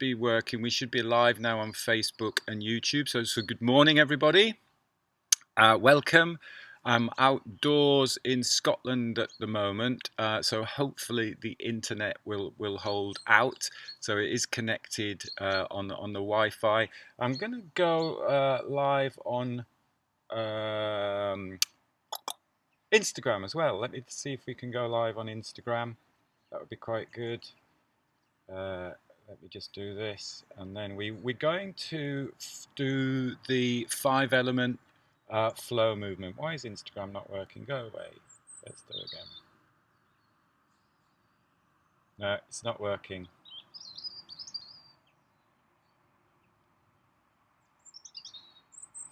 be working. We should be live now on Facebook and YouTube. So good morning, everybody. Welcome. I'm outdoors in Scotland at the moment, so hopefully the internet will hold out. So it is connected on the Wi-Fi. I'm going to go live on Instagram as well. Let me see if we can go live on Instagram. That would be quite good. Let me just do this, and then we're going to do the 5-element flow movement. Why is Instagram not working? Go away. Let's do it again. No, it's not working.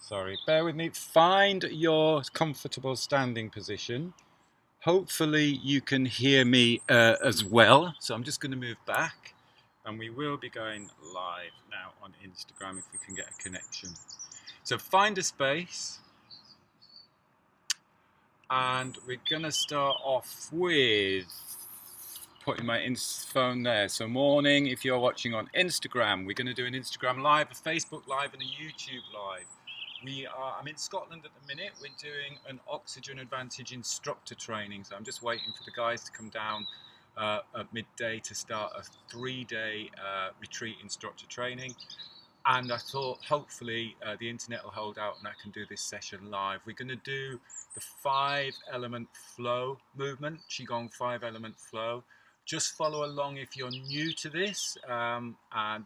Sorry, bear with me. Find your comfortable standing position. Hopefully you can hear me as well. So I'm just going to move back, and we will be going live now on Instagram if we can get a connection. So find a space, and we're going to start off with putting my phone there. So morning, if you're watching on Instagram, we're going to do an Instagram live, a Facebook live, and a YouTube live. I'm in Scotland at the minute. We're doing an Oxygen Advantage instructor training. So I'm just waiting for the guys to come down at midday to start a 3-day retreat instructor training. And I thought hopefully the internet will hold out and I can do this session live. We're going to do the 5-element flow movement, Qigong 5-element flow. Just follow along if you're new to this, and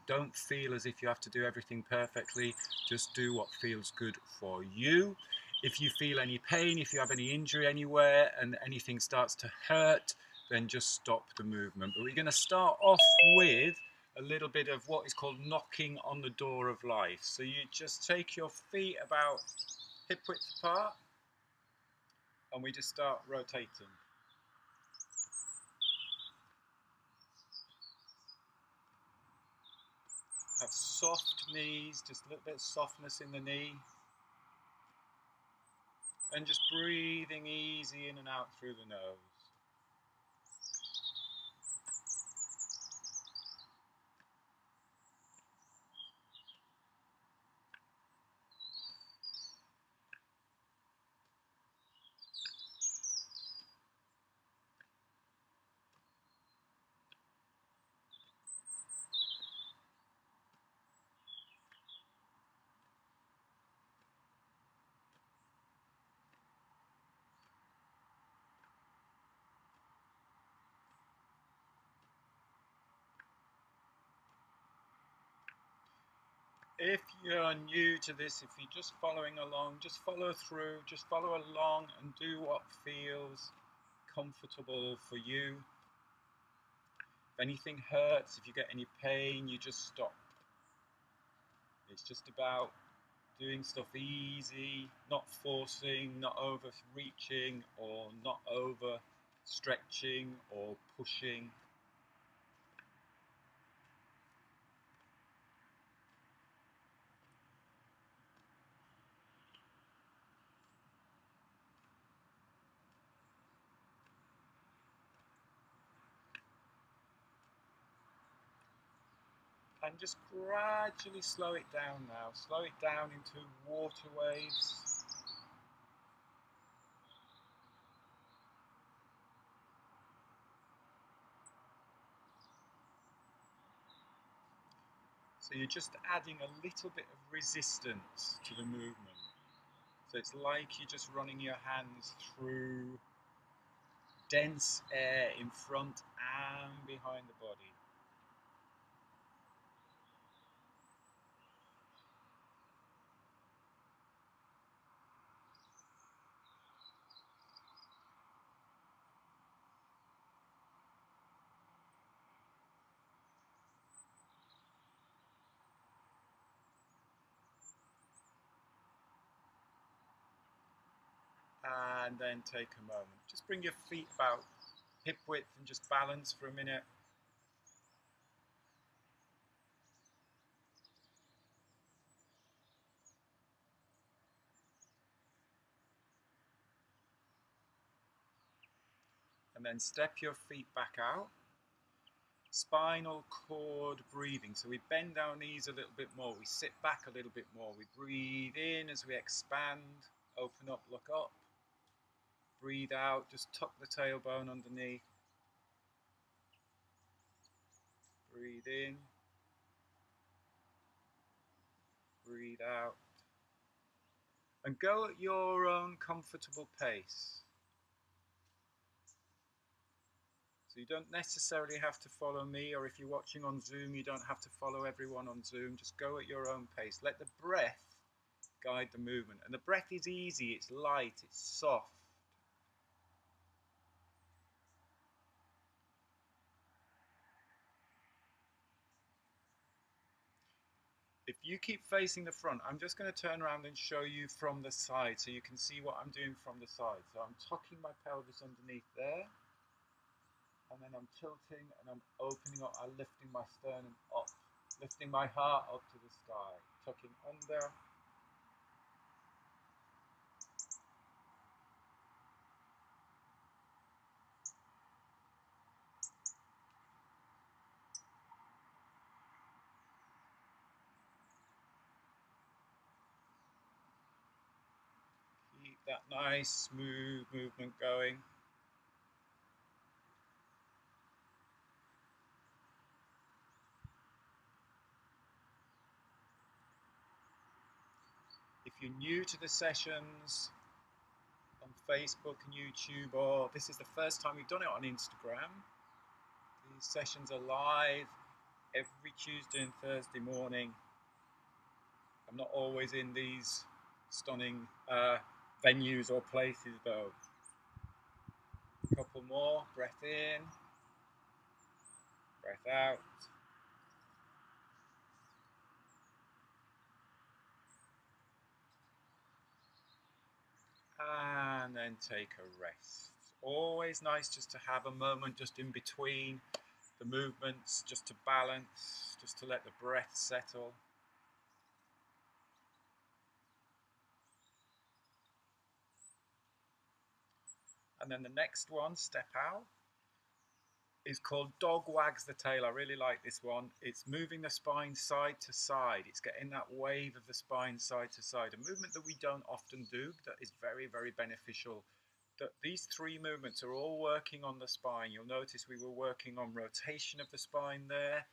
don't feel as if you have to do everything perfectly. Just do what feels good for you. If you feel any pain, if you have any injury anywhere and anything starts to hurt, then just stop the movement. But we're going to start off with a little bit of what is called knocking on the door of life. So you just take your feet about hip width apart, and we just start rotating. Have soft knees, just a little bit of softness in the knee. And just breathing easy in and out through the nose. If you're new to this, if you're just following along, just follow through, just follow along and do what feels comfortable for you. If anything hurts, if you get any pain, you just stop. It's just about doing stuff easy, not forcing, not overreaching, or not over stretching or pushing. And just gradually slow it down now. Slow it down into water waves. So you're just adding a little bit of resistance to the movement. So it's like you're just running your hands through dense air in front and behind the body. And then take a moment. Just bring your feet about hip width and just balance for a minute. And then step your feet back out. spinal cord breathing. So we bend our knees a little bit more, we sit back a little bit more, we breathe in as we expand, open up, look up, breathe out, just tuck the tailbone underneath, breathe in, breathe out, and go at your own comfortable pace. So you don't necessarily have to follow me, or if you're watching on Zoom, you don't have to follow everyone on Zoom. Just go at your own pace. Let the breath guide the movement. And the breath is easy, it's light, it's soft. If you keep facing the front, I'm just going to turn around and show you from the side so you can see what I'm doing from the side. So I'm tucking my pelvis underneath there. And then I'm tilting and I'm opening up, I'm lifting my sternum up, lifting my heart up to the sky, tucking under, keep that nice smooth movement going. If you're new to the sessions on Facebook and YouTube, or this is the first time we've done it on Instagram, these sessions are live every Tuesday and Thursday morning. I'm not always in these stunning venues or places though. A couple more, breath in, breath out. And then take a rest. Always nice just to have a moment just in between the movements, just to balance, just to let the breath settle. And then the next one, step out, is called Dog Wags the Tail. I really like this one. It's moving the spine side to side. It's getting that wave of the spine side to side. A movement that we don't often do that is very, very beneficial. These three movements are all working on the spine. You'll notice we were working on rotation of the spine there,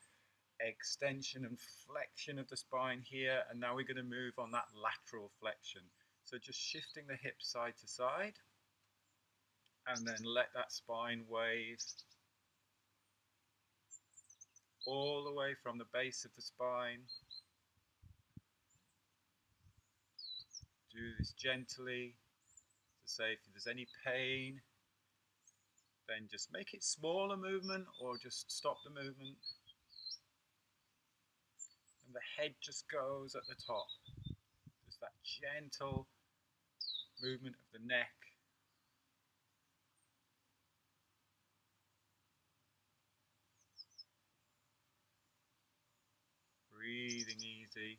extension and flexion of the spine here, and now we're going to move on that lateral flexion. So just shifting the hips side to side, and then let that spine wave all the way from the base of the spine. Do this gently to say if there's any pain, then just make it smaller movement or just stop the movement. And the head just goes at the top. Just that gentle movement of the neck. Breathing easy.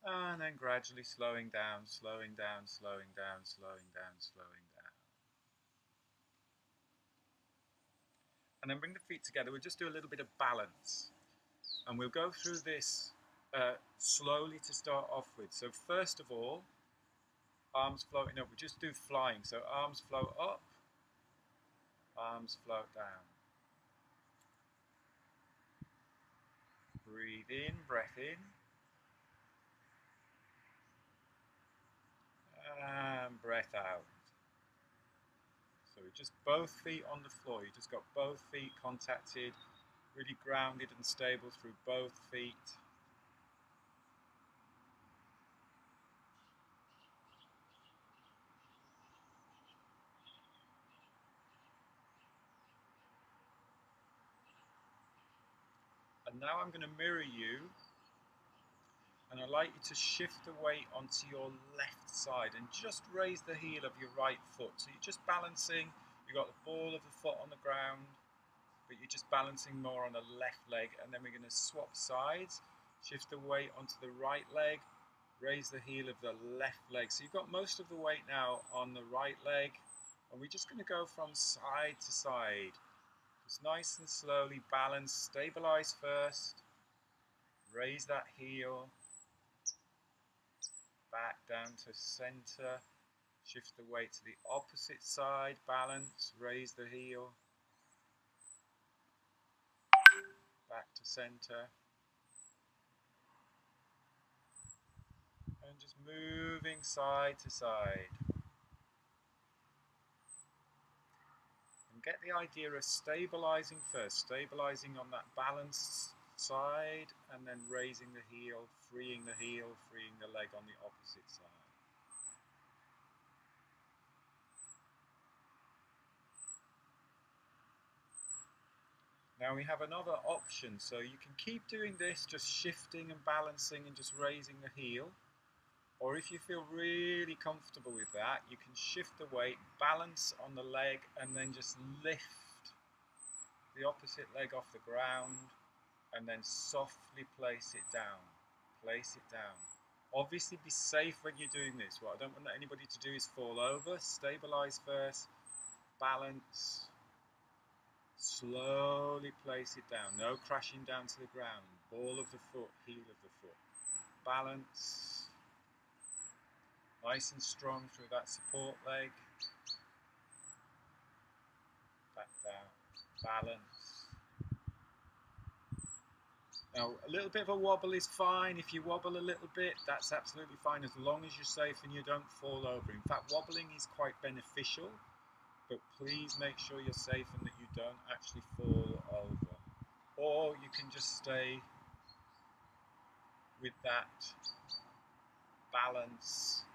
And then gradually slowing down, slowing down, slowing down, slowing down, slowing down. And then bring the feet together. We'll just do a little bit of balance. And we'll go through this slowly to start off with. So first of all, arms floating up. We just do flying. So arms float up, arms float down. Breathe in, breath in. And breath out. So just both feet on the floor. You just got both feet contacted, really grounded and stable through both feet. And now I'm going to mirror you, and I'd like you to shift the weight onto your left side and just raise the heel of your right foot. So you're just balancing You've got the ball of the foot on the ground, but you're just balancing more on the left leg, and then we're going to swap sides, shift the weight onto the right leg, raise the heel of the left leg. So you've got most of the weight now on the right leg, and we're just going to go from side to side. Just nice and slowly balance, stabilize first, raise that heel, back down to center, shift the weight to the opposite side, balance, raise the heel, back to center, and just moving side to side. And get the idea of stabilizing first, stabilizing on that balanced side, and then raising the heel, freeing the leg on the opposite side. Now we have another option, so you can keep doing this, just shifting and balancing and just raising the heel. Or if you feel really comfortable with that, you can shift the weight, balance on the leg, and then just lift the opposite leg off the ground, and then softly place it down. Place it down. Obviously be safe when you're doing this. What I don't want anybody to do is fall over. Stabilize first, balance, slowly place it down. No crashing down to the ground. Ball of the foot, heel of the foot. Balance. Nice and strong through that support leg. Back down. Balance. Now, a little bit of a wobble is fine. If you wobble a little bit, that's absolutely fine as long as you're safe and you don't fall over. In fact, wobbling is quite beneficial, but please make sure you're safe and that you don't actually fall over. Or you can just stay with that balance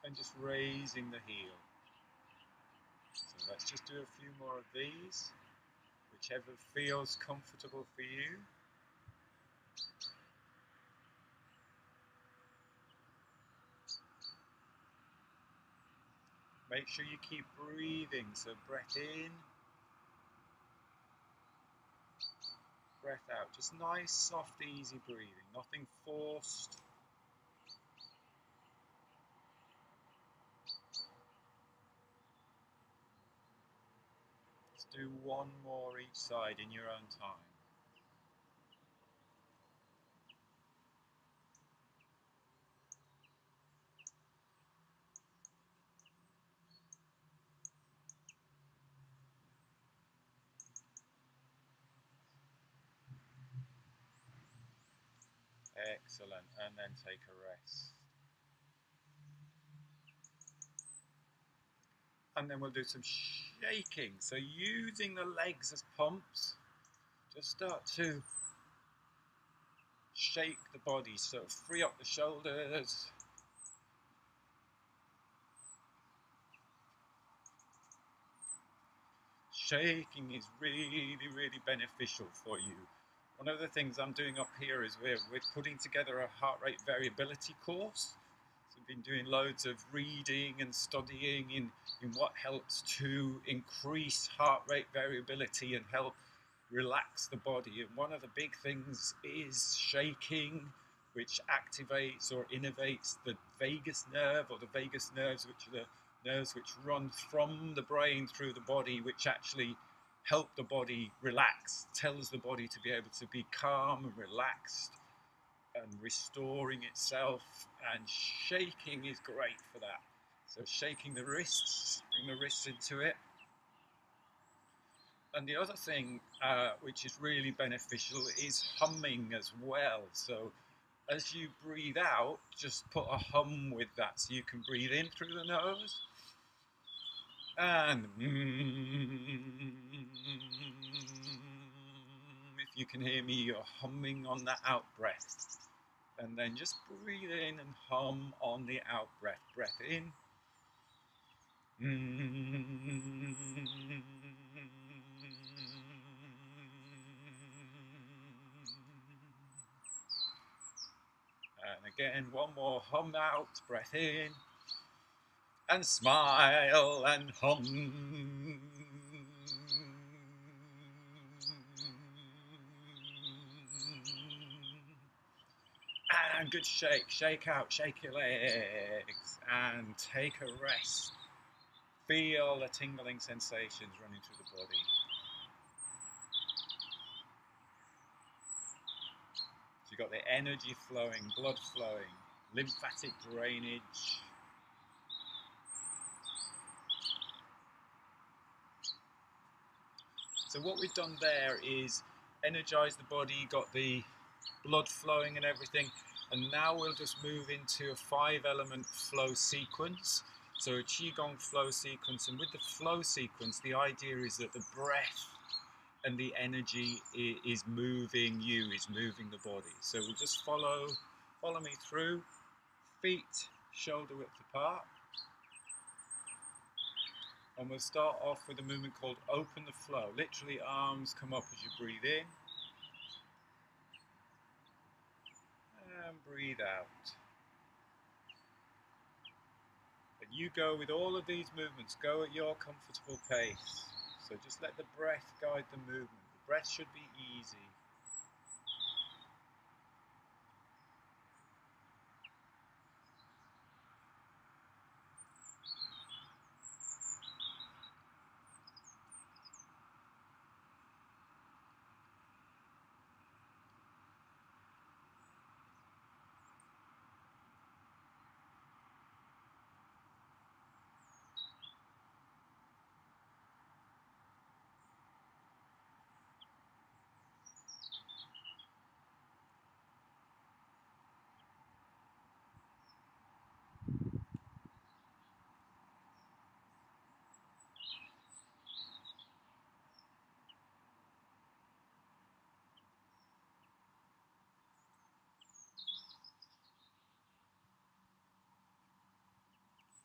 and just raising the heel. So let's just do a few more of these, whichever feels comfortable for you. Make sure you keep breathing, so breath in, breath out. Just nice, soft, easy breathing, nothing forced. Let's do one more each side in your own time. Excellent, and then take a rest. And then we'll do some shaking. So using the legs as pumps, just start to shake the body. So free up the shoulders. Shaking is really, really beneficial for you. One of the things I'm doing up here is we're putting together a heart rate variability course. So we've been doing loads of reading and studying in what helps to increase heart rate variability and help relax the body. And one of the big things is shaking, which activates or innervates the vagus nerve, or the vagus nerves, which are the nerves which run from the brain through the body, which actually help the body relax, tells the body to be able to be calm and relaxed and restoring itself. And shaking is great for that. So shaking the wrists, bring the wrists into it. And the other thing which is really beneficial is humming as well. So as you breathe out, just put a hum with that. So you can breathe in through the nose and if you can hear me, you're humming on the out breath. And then just breathe in and hum on the out breath. Breath in. And again, one more hum out, breath in, and smile and hum. And good shake. Shake out. Shake your legs. And take a rest. Feel the tingling sensations running through the body. So you've got the energy flowing, blood flowing, lymphatic drainage. So what we've done there is energize the body, got the blood flowing and everything, and now we'll just move into a 5-element flow sequence. So a Qigong flow sequence, and with the flow sequence, the idea is that the breath and the energy is moving you, is moving the body. So we'll just follow me through, feet shoulder width apart. And we'll start off with a movement called open the flow. Literally arms come up as you breathe in. And breathe out. And you go with all of these movements, go at your comfortable pace. So just let the breath guide the movement. The breath should be easy.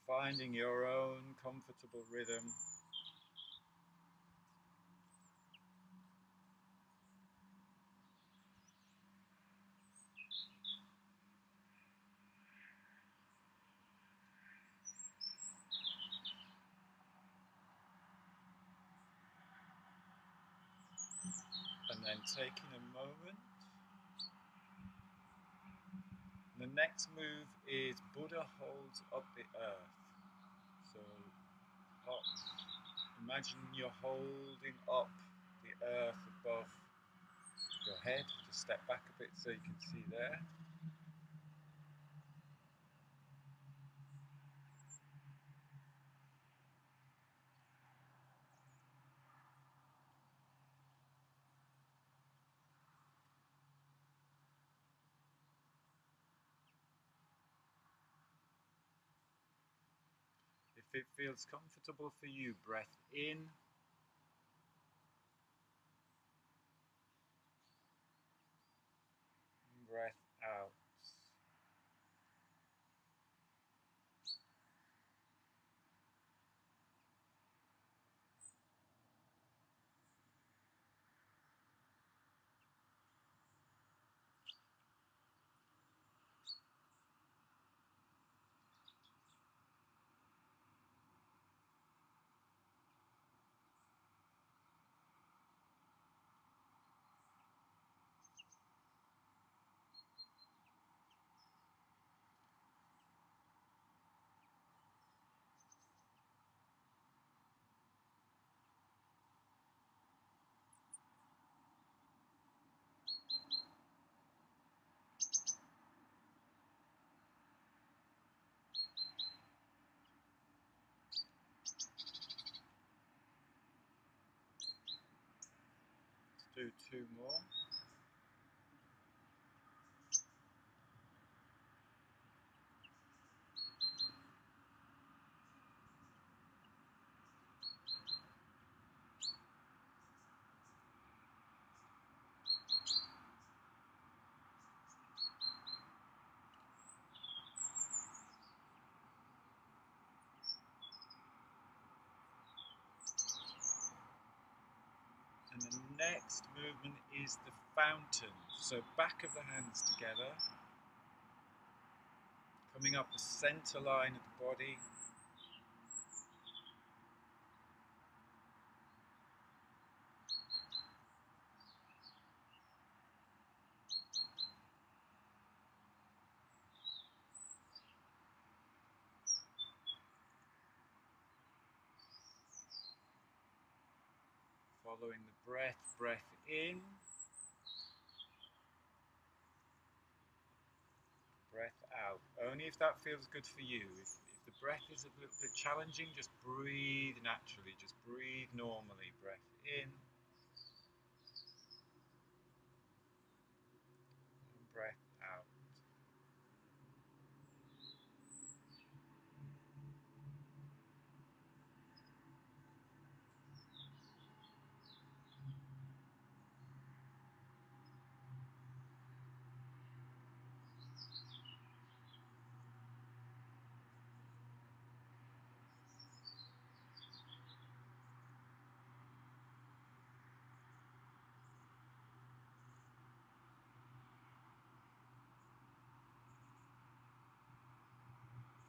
Finding your own comfortable rhythm. And then taking a moment. The next move is Buddha holds up the earth. So up. Imagine you're holding up the earth above your head. Just step back a bit so you can see there. If it feels comfortable for you, breath in. Breath out. Let's do 2 more. And the next movement is the fountain. So back of the hands together. Coming up the center line of the body. following the breath, breath in, breath out. Only if that feels good for you. If the breath is a little bit challenging, just breathe naturally, just breathe normally. Breath in, and breath out.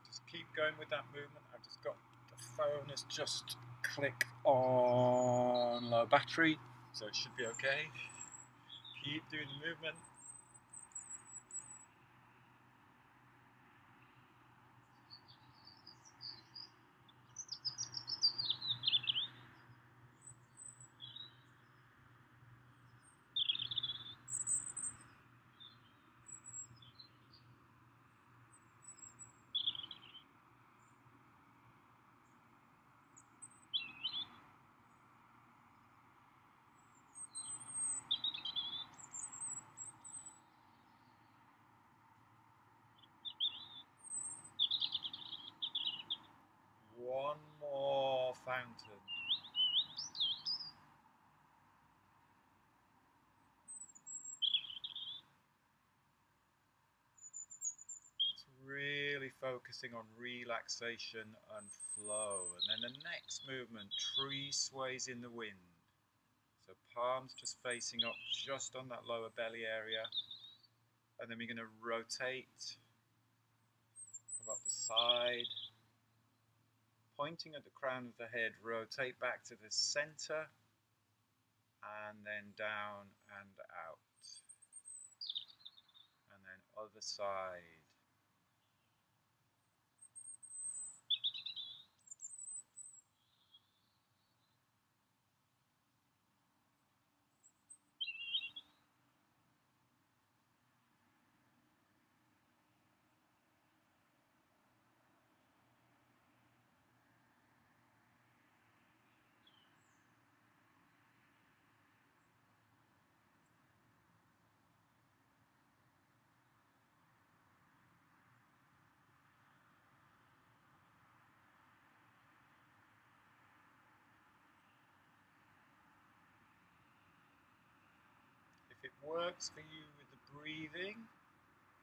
Just keep going with that movement. I've just got the phone has just clicked on low battery, so it should be okay. Keep doing the movement. One more fountain. It's really focusing on relaxation and flow. And then the next movement, tree sways in the wind. So palms just facing up just on that lower belly area. And then we're going to rotate, come up the side. Pointing at the crown of the head, rotate back to the center and then down and out. And then other side. If it works for you with the breathing,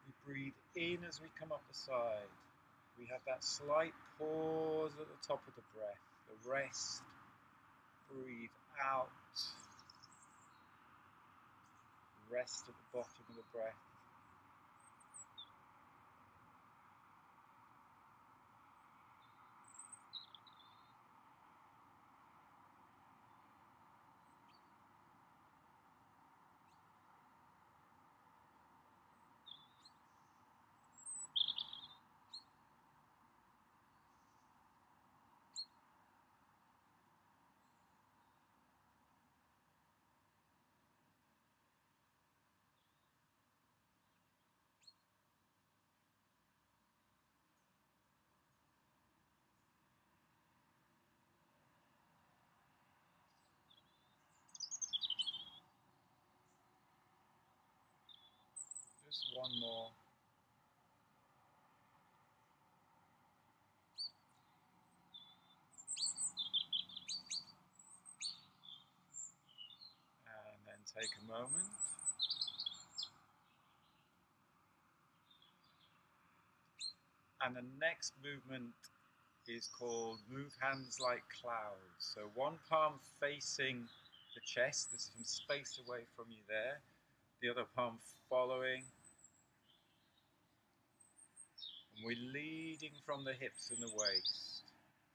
we breathe in as we come up the side. We have that slight pause at the top of the breath. The rest, breathe out. Rest at the bottom of the breath. Just one more. And then take a moment. And the next movement is called Move Hands Like Clouds. So one palm facing the chest, there's some space away from you there. The other palm following. And we're leading from the hips and the waist.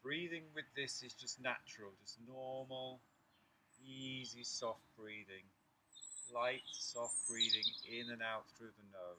Breathing with this is just natural, just normal, easy, soft breathing. Light, soft breathing in and out through the nose.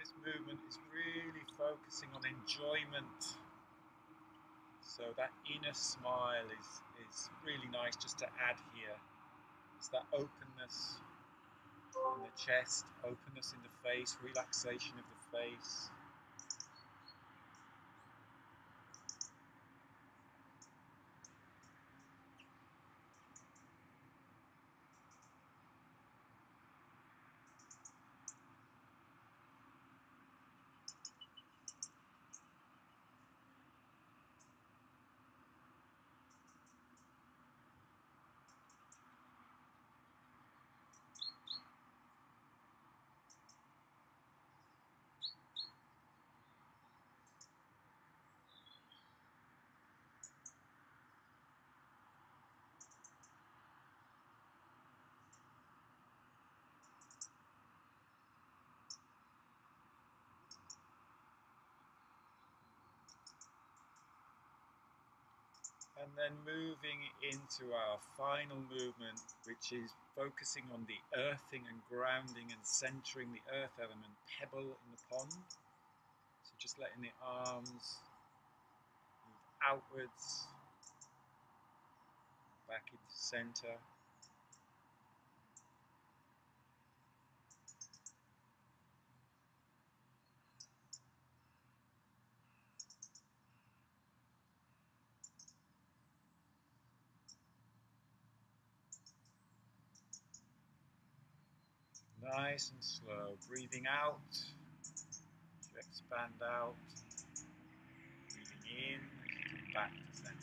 this movement is really focusing on enjoyment. So that inner smile is really nice just to add here. It's that openness in the chest, openness in the face, relaxation of the face. And then moving into our final movement, which is focusing on the earthing and grounding and centering the earth element, pebble in the pond. So just letting the arms move outwards, back into center. Nice and slow, breathing out, to expand out, breathing in, as you come back to center.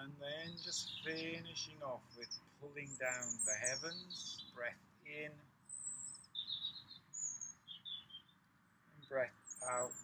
And then just finishing off with pulling down the heavens, breath in,